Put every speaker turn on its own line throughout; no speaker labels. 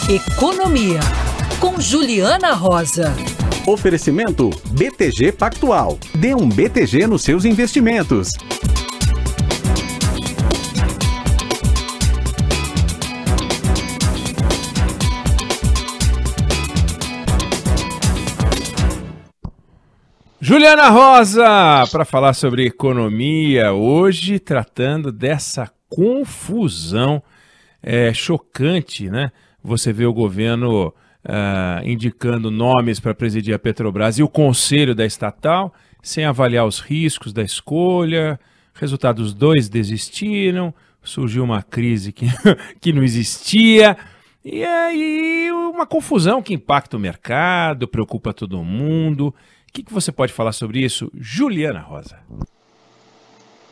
Economia, com Juliana Rosa.
Oferecimento BTG Pactual. Dê um BTG nos seus investimentos.
Juliana Rosa, para falar sobre economia, hoje tratando dessa confusão chocante, né? Você vê o governo indicando nomes para presidir a Petrobras e o conselho da estatal, sem avaliar os riscos da escolha. Resultado, os dois desistiram, surgiu uma crise que não existia, e aí uma confusão que impacta o mercado, preocupa todo mundo. O que você pode falar sobre isso, Juliana Rosa?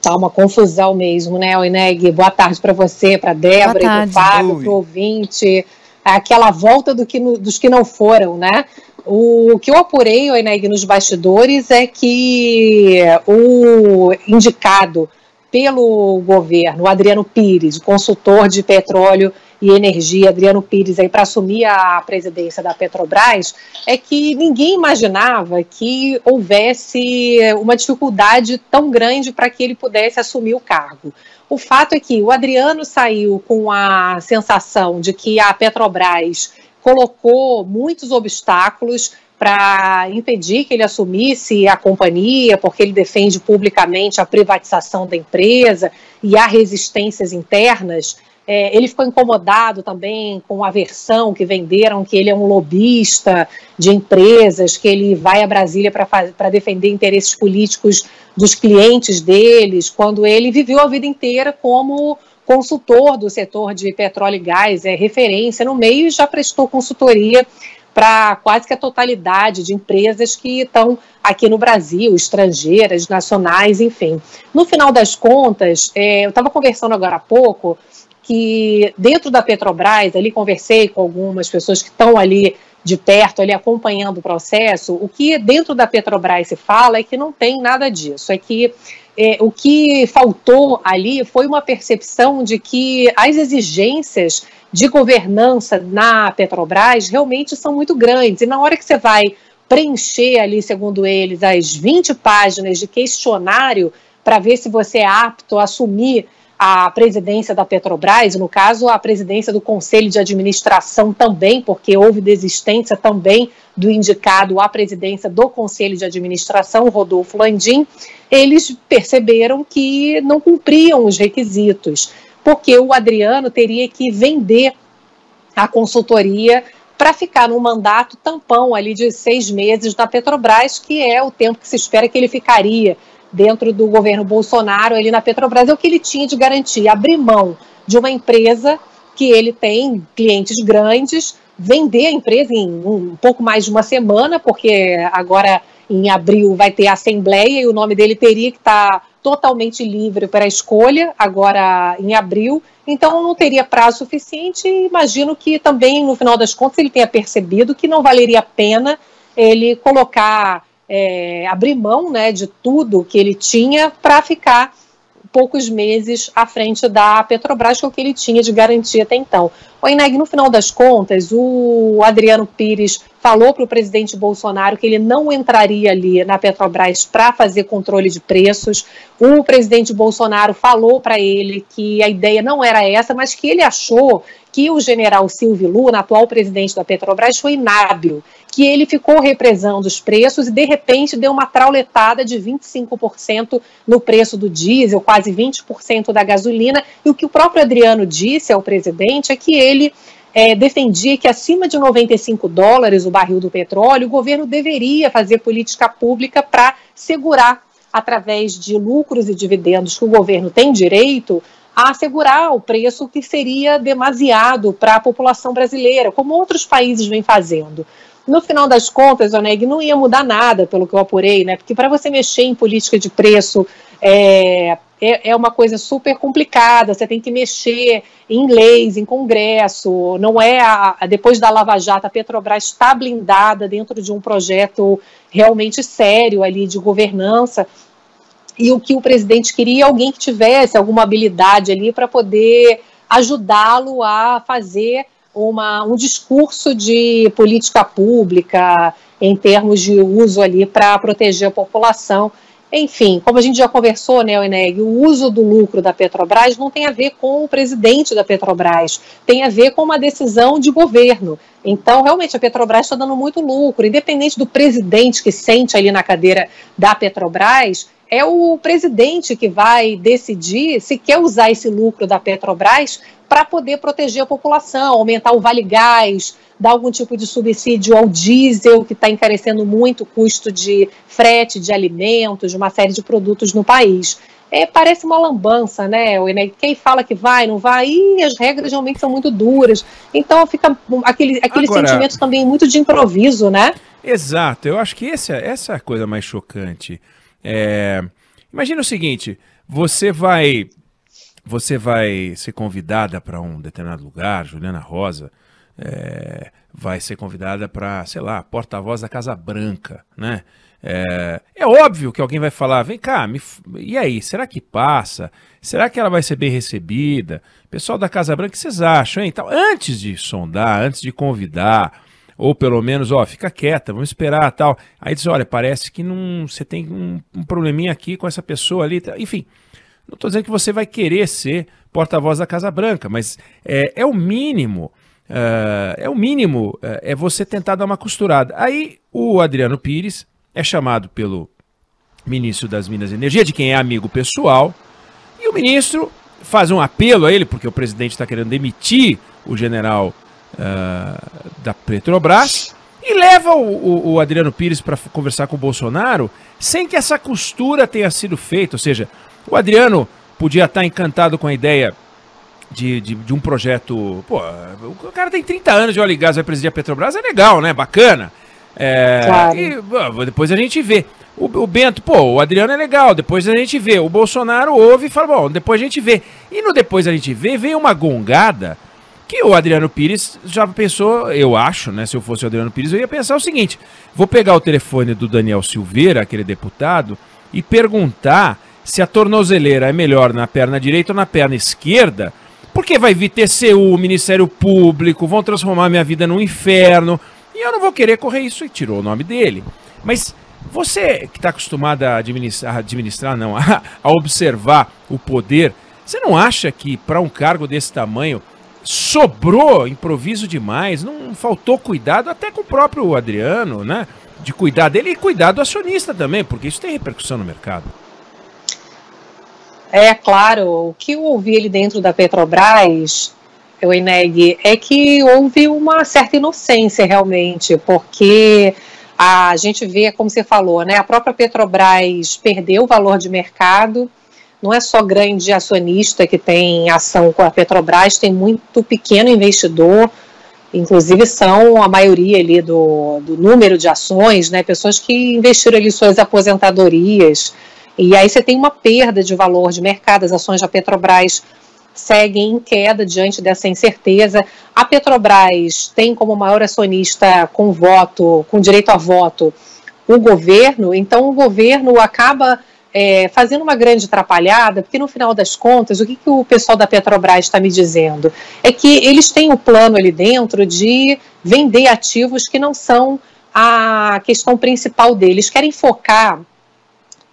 Tá uma confusão mesmo, né, Oineg? Boa tarde para você, para Débora, para o Fábio, para o ouvinte. Aquela volta dos que não foram, né? O que eu apurei, Oineg, nos bastidores é que o indicado pelo governo, o Adriano Pires, consultor de petróleo e energia, Adriano Pires, para assumir a presidência da Petrobras, é que ninguém imaginava que houvesse uma dificuldade tão grande para que ele pudesse assumir o cargo. O fato é que o Adriano saiu com a sensação de que a Petrobras colocou muitos obstáculos para impedir que ele assumisse a companhia, porque ele defende publicamente a privatização da empresa e há resistências internas. Ele ficou incomodado também com a versão que venderam, que ele é um lobista de empresas, que ele vai a Brasília para defender interesses políticos dos clientes deles, quando ele viveu a vida inteira como consultor do setor de petróleo e gás, referência no meio, e já prestou consultoria para quase que a totalidade de empresas que estão aqui no Brasil, estrangeiras, nacionais, enfim. No final das contas, eu estava conversando agora há pouco, que dentro da Petrobras, ali conversei com algumas pessoas que estão ali de perto, ali acompanhando o processo, o que dentro da Petrobras se fala é que não tem nada disso, é que o que faltou ali foi uma percepção de que as exigências de governança na Petrobras realmente são muito grandes, e na hora que você vai preencher ali, segundo eles, as 20 páginas de questionário para ver se você é apto a assumir a presidência da Petrobras, no caso a presidência do Conselho de Administração também, porque houve desistência também do indicado à presidência do Conselho de Administração, Rodolfo Landim, eles perceberam que não cumpriam os requisitos, porque o Adriano teria que vender a consultoria para ficar num mandato tampão ali de 6 meses da Petrobras, que é o tempo que se espera que ele ficaria dentro do governo Bolsonaro, ali na Petrobras, é o que ele tinha de garantia, abrir mão de uma empresa que ele tem clientes grandes, vender a empresa em um pouco mais de uma semana, porque agora em abril vai ter a Assembleia e o nome dele teria que estar totalmente livre para a escolha, agora em abril, então não teria prazo suficiente, e imagino que também, no final das contas, ele tenha percebido que não valeria a pena ele colocar abrir mão, né, de tudo que ele tinha para ficar poucos meses à frente da Petrobras, que é o que ele tinha de garantia até então. O Oineg, no final das contas, o Adriano Pires falou para o presidente Bolsonaro que ele não entraria ali na Petrobras para fazer controle de preços. O presidente Bolsonaro falou para ele que a ideia não era essa, mas que ele achou que o general Silvio Luna, atual presidente da Petrobras, foi inábil, que ele ficou represando os preços e, de repente, deu uma trauletada de 25% no preço do diesel, quase 20% da gasolina, e o que o próprio Adriano disse ao presidente é que ele defendia que acima de $95 o barril do petróleo, o governo deveria fazer política pública para segurar, através de lucros e dividendos que o governo tem direito, a assegurar o preço que seria demasiado para a população brasileira, como outros países vêm fazendo. No final das contas, Oineg, não ia mudar nada, pelo que eu apurei, né? Porque para você mexer em política de preço é uma coisa super complicada, você tem que mexer em leis, em Congresso, não depois da Lava Jato, a Petrobras está blindada dentro de um projeto realmente sério ali de governança, e o que o presidente queria é alguém que tivesse alguma habilidade ali para poder ajudá-lo a fazer um discurso de política pública em termos de uso ali para proteger a população. Enfim, como a gente já conversou, né, Oineg, o uso do lucro da Petrobras não tem a ver com o presidente da Petrobras, tem a ver com uma decisão de governo. Então, realmente, a Petrobras está dando muito lucro, independente do presidente que sente ali na cadeira da Petrobras, é o presidente que vai decidir se quer usar esse lucro da Petrobras para poder proteger a população, aumentar o Vale Gás, dar algum tipo de subsídio ao diesel, que está encarecendo muito o custo de frete, de alimentos, de uma série de produtos no país. Parece uma lambança, né? Quem fala que vai, não vai, e as regras realmente são muito duras. Então fica aquele Agora, sentimento também muito de improviso, né?
Exato, eu acho que essa é a coisa mais chocante. Imagina o seguinte, você vai ser convidada para um determinado lugar, Juliana Rosa, vai ser convidada para, sei lá, porta-voz da Casa Branca, né? É óbvio que alguém vai falar, vem cá, e aí, será que passa? Será que ela vai ser bem recebida? Pessoal da Casa Branca, o que vocês acham, hein? Então, antes de sondar, antes de convidar, ou pelo menos, fica quieta, vamos esperar, tal. Aí diz, olha, parece que você tem um probleminha aqui com essa pessoa ali, enfim. Não estou dizendo que você vai querer ser porta-voz da Casa Branca, mas é o mínimo, é você tentar dar uma costurada. Aí o Adriano Pires é chamado pelo ministro das Minas e Energia, de quem é amigo pessoal, e o ministro faz um apelo a ele, porque o presidente está querendo demitir o general da Petrobras, e leva o Adriano Pires para conversar com o Bolsonaro, sem que essa costura tenha sido feita. Ou seja, o Adriano podia estar encantado com a ideia de um projeto. Pô, o cara tem 30 anos de óleo e gás, vai presidir a Petrobras, é legal, né? Bacana. Claro. E depois a gente vê. O Bento, o Adriano é legal, depois a gente vê. O Bolsonaro ouve e fala, bom, depois a gente vê. E no depois a gente vê, vem uma gongada que o Adriano Pires já pensou, eu acho, né? Se eu fosse o Adriano Pires, eu ia pensar o seguinte: vou pegar o telefone do Daniel Silveira, aquele deputado, e perguntar se a tornozeleira é melhor na perna direita ou na perna esquerda, porque vai vir TCU, Ministério Público, vão transformar minha vida num inferno, e eu não vou querer correr isso, e tirou o nome dele. Mas você que está acostumado a a observar o poder, você não acha que para um cargo desse tamanho sobrou improviso demais, não faltou cuidado até com o próprio Adriano, né? De cuidar dele e cuidar do acionista também, porque isso tem repercussão no mercado.
Claro, o que eu ouvi ali dentro da Petrobras, Oineg, é que houve uma certa inocência realmente, porque a gente vê, como você falou, né, a própria Petrobras perdeu o valor de mercado. Não é só grande acionista que tem ação com a Petrobras, tem muito pequeno investidor, inclusive são a maioria ali do número de ações, né, pessoas que investiram ali suas aposentadorias. E aí você tem uma perda de valor de mercado, as ações da Petrobras seguem em queda diante dessa incerteza. A Petrobras tem como maior acionista com direito a voto, o governo, então o governo acaba fazendo uma grande atrapalhada, porque no final das contas, o que o pessoal da Petrobras está me dizendo? É que eles têm um plano ali dentro de vender ativos que não são a questão principal deles, querem focar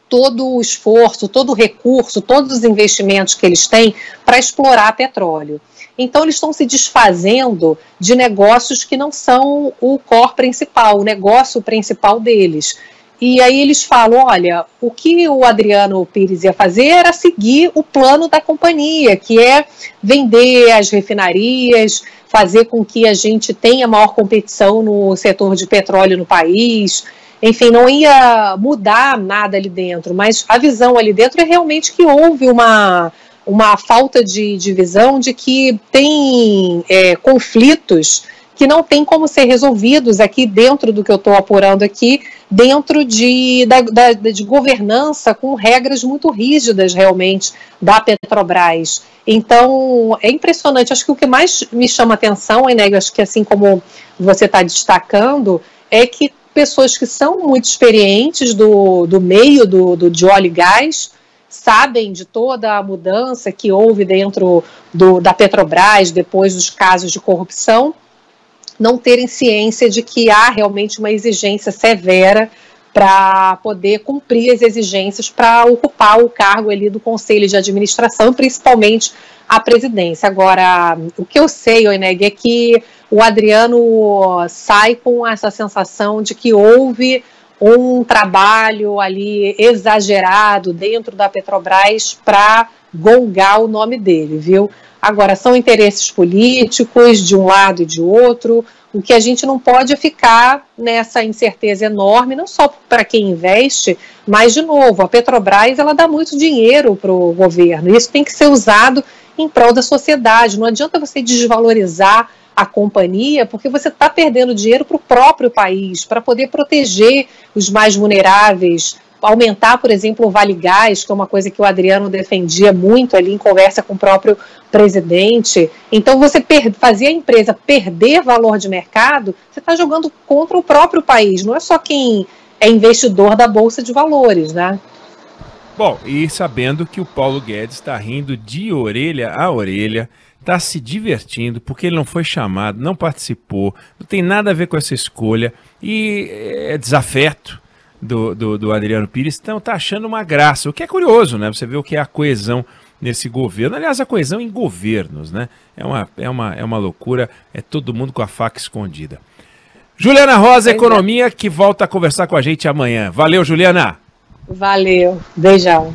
todo o esforço, todo o recurso, todos os investimentos que eles têm para explorar petróleo. Então, eles estão se desfazendo de negócios que não são o core principal, o negócio principal deles. E aí eles falam, olha, o que o Adriano Pires ia fazer era seguir o plano da companhia, que é vender as refinarias, fazer com que a gente tenha maior competição no setor de petróleo no país. Enfim, não ia mudar nada ali dentro, mas a visão ali dentro é realmente que houve uma falta de visão de que tem conflitos que não tem como ser resolvidos aqui dentro do que eu estou apurando aqui, dentro de governança com regras muito rígidas realmente da Petrobras. Então, é impressionante. Acho que o que mais me chama a atenção, né, acho que assim como você está destacando, é que pessoas que são muito experientes do meio de óleo e gás sabem de toda a mudança que houve dentro da Petrobras depois dos casos de corrupção, não terem ciência de que há realmente uma exigência severa para poder cumprir as exigências para ocupar o cargo ali do Conselho de Administração, principalmente a presidência. Agora, o que eu sei, Oineg, é que o Adriano sai com essa sensação de que houve um trabalho ali exagerado dentro da Petrobras para gongar o nome dele, viu? Agora, são interesses políticos de um lado e de outro. O que a gente não pode é ficar nessa incerteza enorme, não só para quem investe, mas, de novo, a Petrobras ela dá muito dinheiro para o governo. Isso tem que ser usado em prol da sociedade. Não adianta você desvalorizar a companhia, porque você está perdendo dinheiro para o próprio país, para poder proteger os mais vulneráveis, aumentar, por exemplo, o Vale Gás, que é uma coisa que o Adriano defendia muito ali em conversa com o próprio presidente. Então, você fazer a empresa perder valor de mercado, você está jogando contra o próprio país, não é só quem é investidor da Bolsa de Valores, né?
Bom, e sabendo que o Paulo Guedes está rindo de orelha a orelha, está se divertindo, porque ele não foi chamado, não participou, não tem nada a ver com essa escolha, e é desafeto do Adriano Pires, então está achando uma graça, o que é curioso, né? Você vê o que é a coesão nesse governo, aliás, a coesão em governos, né? É uma loucura, é todo mundo com a faca escondida. Juliana Rosa, Economia, que volta a conversar com a gente amanhã. Valeu, Juliana!
Valeu, beijão.